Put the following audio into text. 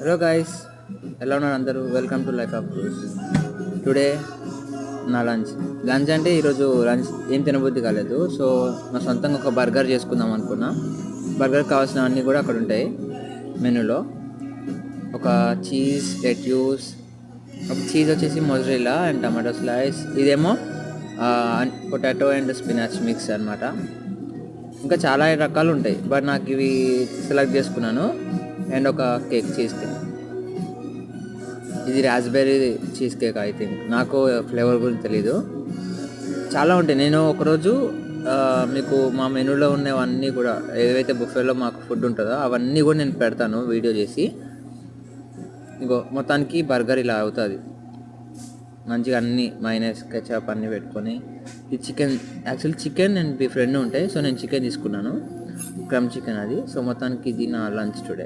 Hello guys, ఎలా ఉన్నారు అందరూ? Welcome to life of cruise. Today నా లంచ్ అంటే ఈరోజు లంచ్ ఏం తినబుద్ధి కాలేదు. సో నా సొంతంగా ఒక బర్గర్ చేసుకుందాం అనుకున్నా. బర్గర్ కావాల్సిన అన్నీ కూడా అక్కడ ఉంటాయి మెనూలో. ఒక చీజ్, లెట్యూస్, ఒక చీజ్ వచ్చేసి మొజరెల్లా అండ్ టమాటో స్లైస్. ఇదేమో పొటాటో అండ్ స్పినాచ్ మిక్స్ అనమాట. ఇంకా చాలా రకాలు ఉంటాయి, బట్ నాకు ఇవి సెలెక్ట్ చేసుకున్నాను. అండ్ ఒక కేక్, చీజ్ కేక్. ఇది raspberry cheese cake. I think, నాకు ఫ్లేవర్ గురించి తెలీదు. చాలా ఉంటాయి. నేను ఒకరోజు మీకు మా మెనూలో ఉన్నవన్నీ కూడా, ఏదైతే బుఫేలో మాకు ఫుడ్ ఉంటుందో అవన్నీ కూడా నేను పెడతాను వీడియో చేసి. ఇంకో మొత్తానికి బర్గర్ ఇలా అవుతుంది. మంచిగా అన్ని మైనస్, కెచప్ అన్నీ పెట్టుకొని. ఇది chicken, actually chicken and beef రెండు ఉంటాయి. సో నేను చికెన్ తీసుకున్నాను, క్రమ్ చికెన్ అది. సో మొత్తానికి ఇది నా లంచ్ టుడే.